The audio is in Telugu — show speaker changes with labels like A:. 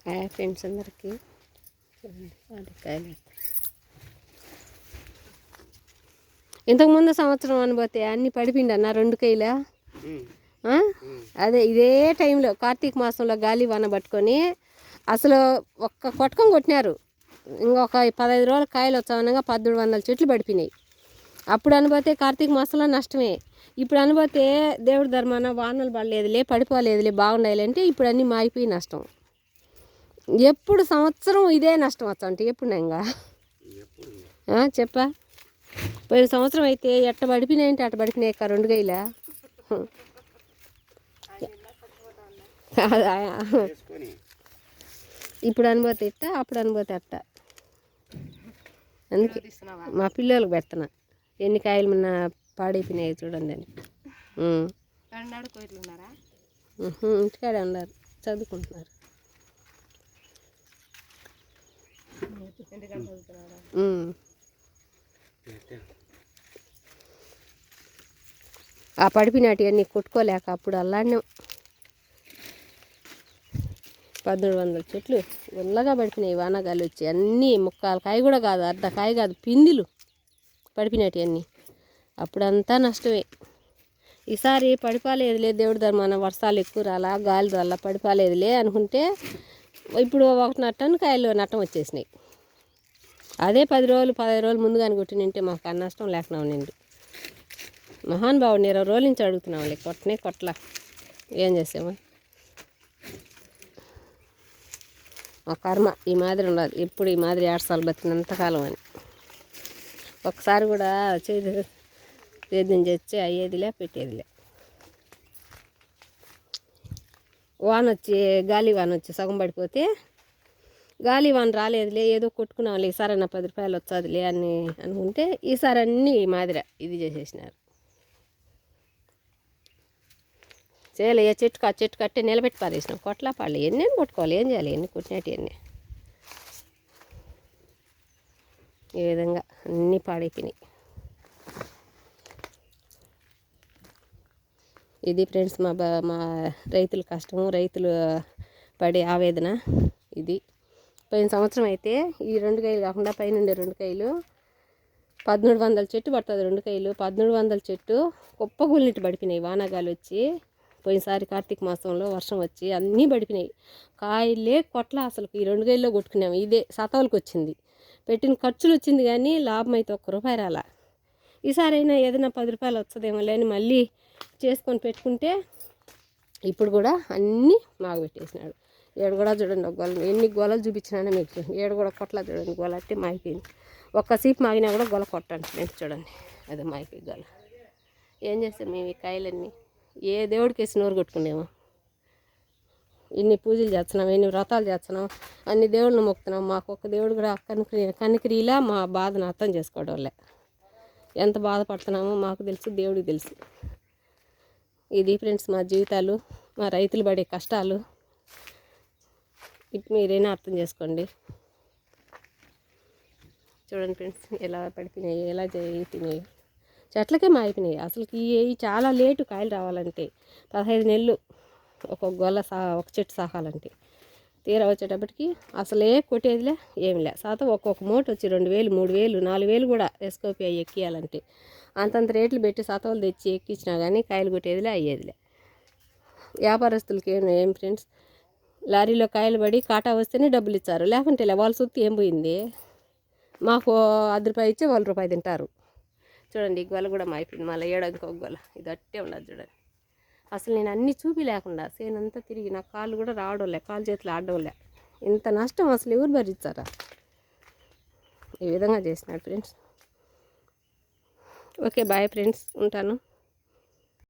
A: హాయ్ ఫ్రెండ్స్ అందరికీ. కాయలు ఇంతకుముందు సంవత్సరం అనుపోతే అన్నీ పడిపిండి అన్న 2 కాయలా. అదే ఇదే టైంలో కార్తీక మాసంలో గాలి వాన పట్టుకొని అసలు ఒక్క కొట్టకం కొట్టినారు. ఇంకొక 15 రోజుల కాయలు వచ్చామనగా 1700 చెట్లు పడిపోయినాయి. అప్పుడు అనుపోతే కార్తీక మాసంలో నష్టమే. ఇప్పుడు అనుపోతే దేవుడి ధర్మాన వానలు పడలేదులే, పడిపోలేదులే, బాగుండాలి అంటే ఇప్పుడు అన్నీ మాయిపోయి నష్టం. ఎప్పుడు సంవత్సరం ఇదే నష్టం వచ్చా అంటే ఎప్పుడు ఇంకా చెప్పా. పోయిన సంవత్సరం అయితే ఎట్ట పడిపోయినాయంటే అట్ట పడిపోయినాయి 2 కాయలా. ఇప్పుడు అనుభూతి ఇట్ట, అప్పుడు అనుభూతి అట్ట. అందుకే మా పిల్లలకు పెడుతున్నా ఎన్ని కాయలు మొన్న పాడైపోయినాయి చూడండి అని. ఇంటికాడే ఉన్నారు, చదువుకుంటున్నారు. ఆ పడిపినటి అన్నీ కొట్టుకోలేక అప్పుడు అల్లాడినాం. 1700 చెట్లు ఉల్లగా పడిపోయినాయి వానగాలు వచ్చి. అన్నీ ముక్కాలు కాయ కూడా కాదు, అర్ధ కాయ కాదు, పిందిలు పడిపోయినట్టు అన్నీ. అప్పుడంతా నష్టమే. ఈసారి పడిపోలేదులే, దేవుడి ధర్మాన వర్షాలు ఎక్కువ రాలా, గాలి రాలా, పడిపోలేదులే అనుకుంటే ఇప్పుడు 1.5 టన్ను కాయలు నట్టం వచ్చేసినాయి. అదే 10 రోజులు 15 రోజులు ముందుగాని కొట్టినంటే మాకు ఆ నష్టం లేకుండా ఉండింది. మహానుభావుని 20 రోజుల నుంచి అడుగుతున్నాం, కొట్టనే కొట్టలా. ఏం చేసాము, మా కర్మ ఈ మాదిరి ఉండదు. ఎప్పుడు ఈ మాదిరి ఏడ్సాలు బతికినంతకాలం అని. ఒకసారి కూడా సేద్యం చేస్తే అయ్యేదిలే, పెట్టేదిలే. వాన వచ్చి గాలి వాన వచ్చి సగం పడిపోతే గాలి వాన రాలేదులే, ఏదో కొట్టుకున్నాంలే, ఈసారి అన్న 10 రూపాయలు వచ్చాదిలే అని అనుకుంటే ఈసారి అన్నీ మాదిరి ఇది చేసేసినారు. చేయలే, ఏ చెట్టుకు ఆ చెట్టు కట్టే నిలబెట్టి పారేసినాం. కొట్లా పాడలే, ఎన్ని కొట్టుకోవాలి, ఏం చేయాలి, ఎన్ని కొట్టినట్టు అన్నీ. ఈ విధంగా అన్నీ పాడైపోయినాయి. ఇది ఫ్రెండ్స్ మా రైతుల కష్టము, రైతులు పడే ఆవేదన ఇది. పోయిన సంవత్సరం అయితే ఈ 2 కాయలు కాకుండా పైనుండే 2 కాయలు 1700 చెట్టు పడుతుంది. 2 కాయలు 1700 చెట్టు కుప్పగూలినట్టు పడిపోయినాయి వానాగాలు వచ్చి. పోయినసారి కార్తీక మాసంలో వర్షం వచ్చి అన్నీ పడిపోయినాయి. కాయలే కొట్ల అసలు. ఈ 2 కాయల్లో కొట్టుకున్నాము. ఇదే సతవులకు వచ్చింది. పెట్టిన ఖర్చులు వచ్చింది కానీ లాభం అయితే 1 రూపాయి రాలా. ఈసారి అయినా ఏదైనా 10 రూపాయలు వస్తుందేమో లేని మళ్ళీ చేసుకొని పెట్టుకుంటే ఇప్పుడు కూడా అన్నీ మాకు పెట్టేసినాడు. ఏడు కూడా చూడండి, ఒక గొల ఎన్ని గొలలు చూపించినా మీకు. ఏడు కూడా కొట్ల చూడండి, గొల అంటే మాయిపోయింది. ఒక్క సీపు మాగినా కూడా గొల కొట్టండి ఫ్రెండ్స్. చూడండి, అదే మాయిపోయి గొల. ఏం చేస్తాం మేము ఈ కాయలన్నీ? ఏ దేవుడికి వేసి నోరు కొట్టుకునేమో. ఇన్ని పూజలు చేస్తున్నాం, ఎన్ని వ్రతాలు చేస్తున్నాం, అన్ని దేవుళ్ళని మొక్కుతున్నాం. మాకు ఒక దేవుడు కూడా కనికరిలా మా బాధను అర్థం చేసుకోవడం వల్లే. ఎంత బాధపడుతున్నామో మాకు తెలుసు, దేవుడికి తెలుసు. ఇది ఫ్రెండ్స్ మా జీవితాలు, మా రైతులు పడే కష్టాలు. ఇటు మీరైనా అర్థం చేసుకోండి. చూడండి ఫ్రెండ్స్, ఎలా పడిపోయినాయి, ఎలా అయిపోయినాయి. చెట్లకే మాయిపోయినాయి. అసలుకి ఇవి చాలా లేటు కాయలు రావాలంటే 15 నెలలు ఒక గొల్ల ఒక చెట్టు సాకాలంటే. తీరా వచ్చేటప్పటికి అసలే కొట్టేదిలే, ఏమి లే. ఒక్కొక్క మూట వచ్చి 2000, 3000, 4000 కూడా ఎస్కోపి అవి ఎక్కియాలంటే. అంతంత రేట్లు పెట్టి సతవలు తెచ్చి ఎక్కించినా కానీ కాయలు కొట్టేదిలే, అయ్యేదిలే. వ్యాపారస్తులకి ఏం ఫ్రెండ్స్, లారీలో కాయలు పడి కాటా వస్తేనే డబ్బులు ఇచ్చారు, లేకుంటే వాళ్ళ సొత్తు ఏం పోయింది. మాకు 10 రూపాయలు ఇచ్చి 1 రూపాయి తింటారు. చూడండి, ఈ గొల కూడా మాయిపోయింది. మళ్ళీ ఇంకొక గొల. ఇది అట్టే ఉండదు చూడండి. అసలు నేను అన్నీ చూపి లేకుండా సేనంతా తిరిగి నా కాళ్ళు కూడా రావడంలే, కాళ్ళు చేతులు ఆడడంలే. ఇంత నష్టం అసలు ఎవరు భరించారా? ఈ విధంగా చేసినాడు ఫ్రెండ్స్. ఓకే, బాయ్ ఫ్రెండ్స్, ఉంటాను.